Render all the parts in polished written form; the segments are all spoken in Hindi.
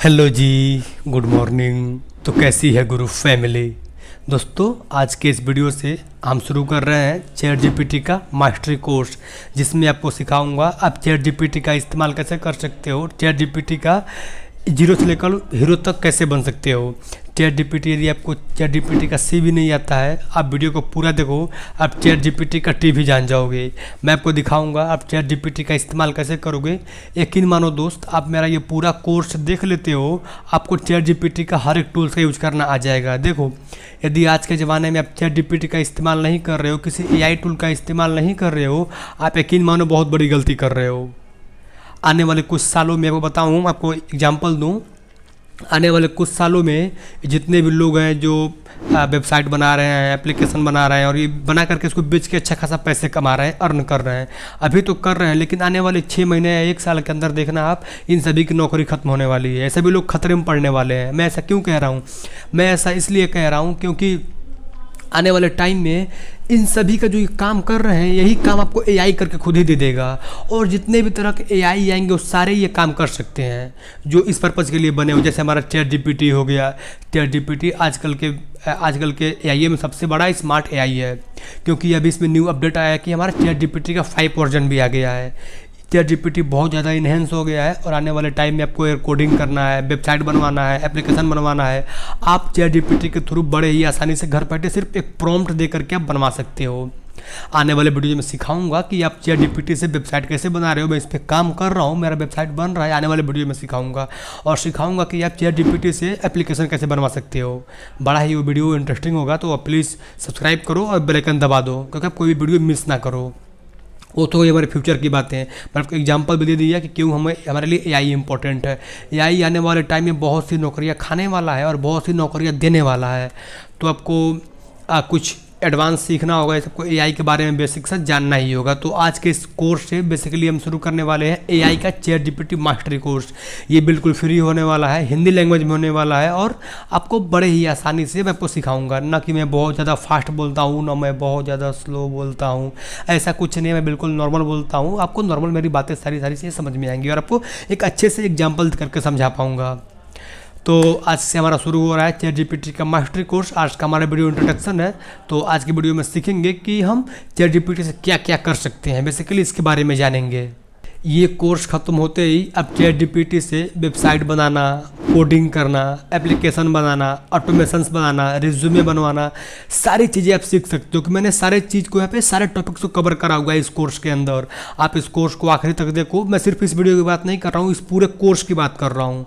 हेलो जी, गुड मॉर्निंग। तो कैसी है गुरु फैमिली। दोस्तों, आज के इस वीडियो से हम शुरू कर रहे हैं चैट जीपीटी का मास्टरी कोर्स, जिसमें आपको सिखाऊंगा आप चैट जीपीटी का इस्तेमाल कैसे कर सकते हो, चैट जीपीटी का जीरो से लेकर हीरो तक कैसे बन सकते हो। चैट जीपीटी, यदि आपको चैट जीपीटी का सी भी नहीं आता है, आप वीडियो को पूरा देखो, आप चैट जीपीटी का टी भी जान जाओगे। मैं आपको दिखाऊंगा आप चैट जीपीटी का इस्तेमाल कैसे करोगे। यकीन मानो दोस्त, आप मेरा ये पूरा कोर्स देख लेते हो, आपको चैट जीपीटी का हर एक टूल्स का यूज करना आ जाएगा। देखो, यदि आज के ज़माने में आप चैट जीपीटी का इस्तेमाल नहीं कर रहे हो, किसी एआई टूल का इस्तेमाल नहीं कर रहे हो, आप यकीन मानो बहुत बड़ी गलती कर रहे हो। आने वाले कुछ सालों में, आपको बताऊँ, आपको एग्जाम्पल दूँ, आने वाले कुछ सालों में जितने भी लोग हैं जो वेबसाइट बना रहे हैं, एप्लीकेशन बना रहे हैं और ये बना करके इसको बेच के अच्छा खासा पैसे कमा रहे हैं, अर्न कर रहे हैं, अभी तो कर रहे हैं, लेकिन आने वाले 6 महीने या 1 साल के अंदर देखना आप, इन सभी की नौकरी खत्म होने वाली है। सभी लोग खतरे में पड़ने वाले हैं। मैं ऐसा क्यों कह रहा हूँ? मैं ऐसा इसलिए कह रहा हूँ क्योंकि आने वाले टाइम में इन सभी का जो ये काम कर रहे हैं, यही काम आपको एआई करके खुद ही दे देगा। और जितने भी तरह के एआई आएंगे वो सारे ये काम कर सकते हैं जो इस पर्पज़ के लिए बने हो। जैसे हमारा चैट जीपीटी हो गया। चैट जीपीटी आजकल के एआई में सबसे बड़ा स्मार्ट एआई है, क्योंकि अभी इसमें न्यू अपडेट आया है कि हमारा चैट जीपीटी का 5 वर्जन भी आ गया है। चैट जीपीटी बहुत ज़्यादा इन्हेंस हो गया है और आने वाले टाइम में आपको कोडिंग करना है, वेबसाइट बनवाना है, एप्लीकेशन बनवाना है, आप चैट जीपीटी के थ्रू बड़े ही आसानी से घर बैठे सिर्फ एक प्रॉम्प्ट दे करके आप बनवा सकते हो। आने वाले वीडियो में सिखाऊंगा कि आप चैट जीपीटी से वेबसाइट कैसे बना रहे हो। मैं इस पर काम कर रहा हूँ, मेरा वेबसाइट बन रहा है। आने वाले वीडियो में सिखाऊंगा और सिखाऊंगा कि आप चैट जीपीटी से एप्लीकेशन कैसे बनवा सकते हो। बड़ा ही वो वीडियो इंटरेस्टिंग होगा, तो आप प्लीज़ सब्सक्राइब करो और बेल आइकन दबा दो, क्योंकि आप कोई भी वीडियो मिस ना करो। वो तो ये हमारे फ्यूचर की बातें हैं, पर आपको एग्जांपल भी दे दिया कि क्यों हमारे लिए एआई इंपॉर्टेंट है। एआई आने वाले टाइम में बहुत सी नौकरियां खाने वाला है और बहुत सी नौकरियां देने वाला है। तो आपको कुछ एडवांस सीखना होगा, सबको एआई के बारे में बेसिक से जानना ही होगा। तो आज के इस कोर्स से बेसिकली हम शुरू करने वाले हैं एआई का चैट जीपीटी मास्टरी कोर्स। ये बिल्कुल फ्री होने वाला है, हिंदी लैंग्वेज में होने वाला है और आपको बड़े ही आसानी से मैं आपको सिखाऊंगा। ना कि मैं बहुत ज़्यादा फास्ट बोलता हूँ, ना मैं बहुत ज़्यादा स्लो बोलता हूँ, ऐसा कुछ नहीं है। मैं बिल्कुल नॉर्मल बोलता हूँ, आपको नॉर्मल मेरी बातें सारी चीज़ें समझ में आएंगी और आपको एक अच्छे से एग्जाम्पल करके समझा पाऊँगा। तो आज से हमारा शुरू हो रहा है चैट जीपीटी का मास्टरी कोर्स। आज का हमारा वीडियो इंट्रोडक्शन है। तो आज की वीडियो में सीखेंगे कि हम चैट जीपीटी से क्या क्या कर सकते हैं, बेसिकली इसके बारे में जानेंगे। ये कोर्स ख़त्म होते ही आप चैट जीपीटी से वेबसाइट बनाना, कोडिंग करना, एप्लीकेशन बनाना, ऑटोमेशंस बनाना, रिज्यूमे बनवाना, सारी चीज़ें आप सीख सकते हो। कि मैंने सारे चीज़ को यहाँ पे सारे टॉपिक्स को कवर करा हुआ है इस कोर्स के अंदर। आप इस कोर्स को आखिरी तक देखो। मैं सिर्फ इस वीडियो की बात नहीं कर रहा हूँ, इस पूरे कोर्स की बात कर रहा हूँ।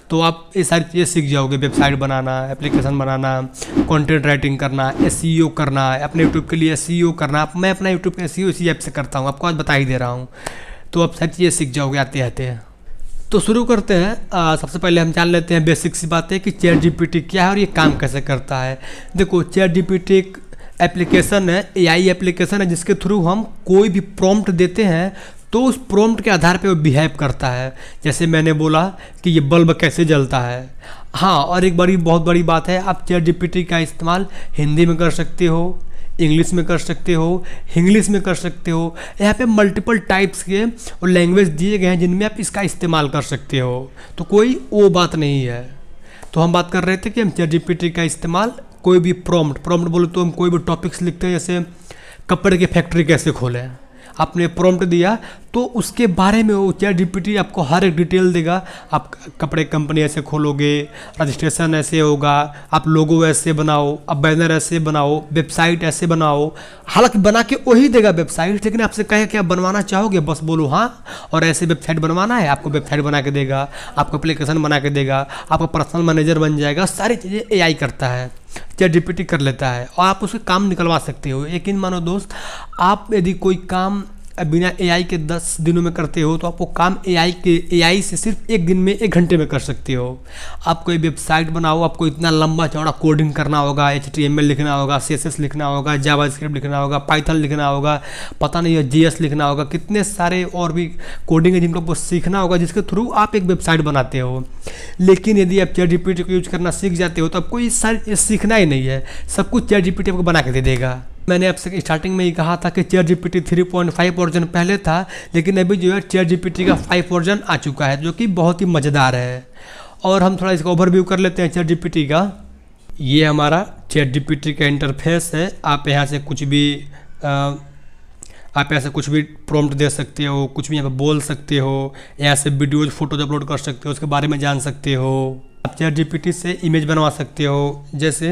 तो आप ये सारी चीज़ें सीख जाओगे। वेबसाइट बनाना, एप्लीकेशन बनाना, कंटेंट राइटिंग करना, एसईओ करना, अपने यूट्यूब के लिए एसईओ करना। मैं अपना यूट्यूब का एसईओ इसी ऐप से करता हूँ, आपको आज बता ही दे रहा हूँ। तो आप सारी चीज़ें सीख जाओगे आते आते हैं। तो शुरू करते हैं। सबसे पहले हम जान लेते हैं बेसिक सी बातें कि चैट जीपीटी क्या है और ये काम कैसे करता है। देखो, चैट जीपीटी एक एप्लीकेशन है, एआई एप्लीकेशन है, जिसके थ्रू हम कोई भी प्रॉम्प्ट देते हैं तो उस प्रॉम्प्ट के आधार पे वो बिहेव करता है। जैसे मैंने बोला कि ये बल्ब कैसे जलता है। हाँ, और एक बहुत बड़ी बात है, आप चैट जीपीटी का इस्तेमाल हिंदी में कर सकते हो, इंग्लिश में कर सकते हो, इंग्लिश में कर सकते हो। यहाँ पे मल्टीपल टाइप्स के और लैंग्वेज दिए गए हैं जिनमें आप इसका इस्तेमाल कर सकते हो। तो कोई वो बात नहीं है। तो हम बात कर रहे थे कि हम चैट जीपीटी का इस्तेमाल कोई भी प्रॉम्प्ट बोले तो हम कोई भी टॉपिक्स लिखते हैं, जैसे कपड़े की फैक्ट्री कैसे खोलें। आपने प्रॉम्प्ट दिया तो उसके बारे में वो चैट जीपीटी आपको हर एक डिटेल देगा। आप कपड़े कंपनी ऐसे खोलोगे, रजिस्ट्रेशन ऐसे होगा, आप लोगो ऐसे बनाओ, आप बैनर ऐसे बनाओ, वेबसाइट ऐसे बनाओ। हालांकि बना के वही देगा वेबसाइट, लेकिन आपसे कहे कि आप बनवाना चाहोगे, बस बोलो हाँ और ऐसे वेबसाइट बनवाना है, आपको वेबसाइट बना के देगा, आपको एप्लीकेशन बना के देगा, आपका पर्सनल मैनेजर बन जाएगा। सारी चीज़ें एआई करता है, चैट जीपीटी कर लेता है और आप उससे काम निकलवा सकते हो। यकीन मानो दोस्त, आप यदि कोई काम बिना एआई के 10 दिनों में करते हो तो आपको काम एआई से सिर्फ 1 दिन में 1 घंटे में कर सकते हो। आप कोई वेबसाइट बनाओ, आपको इतना लंबा चौड़ा कोडिंग करना होगा, HTML लिखना होगा, CSS लिखना होगा, जावास्क्रिप्ट लिखना होगा, पाइथन लिखना होगा, पता नहीं है JS लिखना होगा, कितने सारे और भी कोडिंग है जिनको आपको सीखना होगा, जिसके थ्रू आप एक वेबसाइट बनाते हो। लेकिन यदि आप चैट जीपीटी को यूज करना सीख जाते हो तो आपको ये सारी सीखना ही नहीं है, सब कुछ चैट जीपीटी आपको बना के दे देगा। मैंने आपसे स्टार्टिंग में ही कहा था कि चैट जीपीटी 3.5 वर्जन पहले था, लेकिन अभी जो है चैट जीपीटी का 5 वर्जन आ चुका है, जो कि बहुत ही मज़ेदार है। और हम थोड़ा इसका ओवरव्यू कर लेते हैं चैट जीपीटी का। ये हमारा चैट जीपीटी का इंटरफेस है। आप यहाँ से कुछ भी प्रॉम्प्ट दे सकते हो, कुछ भी यहाँ पे बोल सकते हो, यहाँ से वीडियोज फोटोज अपलोड कर सकते हो, उसके बारे में जान सकते हो। आप चैट जीपीटी से इमेज बनवा सकते हो। जैसे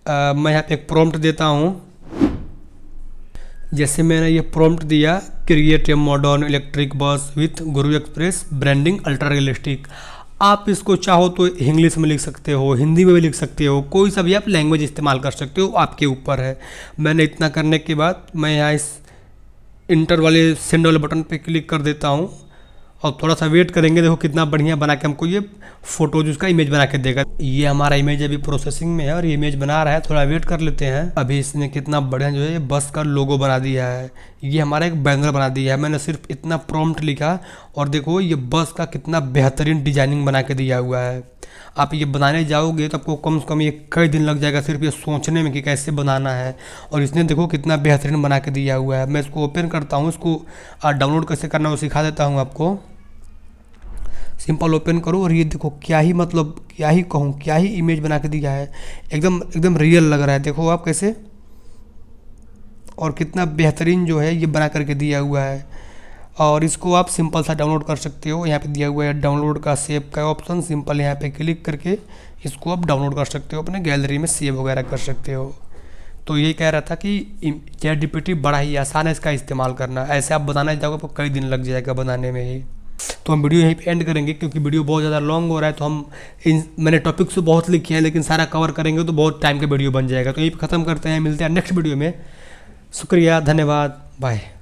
मैं यहाँ पे एक प्रॉम्प्ट देता हूँ। जैसे मैंने ये प्रॉम्प्ट दिया, create a modern electric bus with Guru express branding ultra realistic. आप इसको चाहो तो इंग्लिश में लिख सकते हो, हिंदी में भी लिख सकते हो, कोई सा भी आप लैंग्वेज इस्तेमाल कर सकते हो, आपके ऊपर है। मैंने इतना करने के बाद मैं यहाँ इस इंटर वाले सेंड वाले बटन पे क्लिक कर देता हूँ और थोड़ा सा वेट करेंगे। देखो कितना बढ़िया बना के हमको ये फोटोज उसका इमेज बना के देगा। ये हमारा इमेज अभी प्रोसेसिंग में है और ये इमेज बना रहा है, थोड़ा वेट कर लेते हैं। अभी इसने कितना बढ़िया जो है ये बस का लोगो बना दिया है, ये हमारा एक बैनर बना दिया है। मैंने सिर्फ इतना प्रॉम्प्ट लिखा और देखो ये बस का कितना बेहतरीन डिजाइनिंग बना के दिया हुआ है। आप ये बनाने जाओगे तो आपको कम से कम ये कई दिन लग जाएगा सिर्फ ये सोचने में कि कैसे बनाना है। और इसने देखो कितना बेहतरीन बना के दिया हुआ है। मैं इसको ओपन करता हूँ, इसको डाउनलोड कैसे करना है वो सिखा देता हूँ आपको। सिंपल ओपन करो और ये देखो क्या ही मतलब क्या ही कहूँ, क्या ही इमेज बना के दिया है। एकदम एकदम रियल लग रहा है। देखो आप कैसे, और कितना बेहतरीन जो है ये बना करके दिया हुआ है। और इसको आप सिंपल सा डाउनलोड कर सकते हो। यहाँ पे दिया हुआ है डाउनलोड का सेव का ऑप्शन, सिंपल यहाँ पे क्लिक करके इसको आप डाउनलोड कर सकते हो, अपने गैलरी में सेव वगैरह कर सकते हो। तो यही कह रहा था कि चैट जीपीटी बड़ा ही आसान है इसका इस्तेमाल करना। ऐसे आप बनाना जाओगे आपको कई दिन लग जाएगा बनाने में ही। तो हम वीडियो यहीं पे एंड करेंगे क्योंकि वीडियो बहुत ज़्यादा लॉन्ग हो रहा है। तो हम मैंने टॉपिक्स तो बहुत लिखे हैं लेकिन सारा कवर करेंगे तो बहुत टाइम का वीडियो बन जाएगा। तो यहीं पे ख़त्म करते हैं, मिलते हैं नेक्स्ट वीडियो में। शुक्रिया, धन्यवाद, बाय।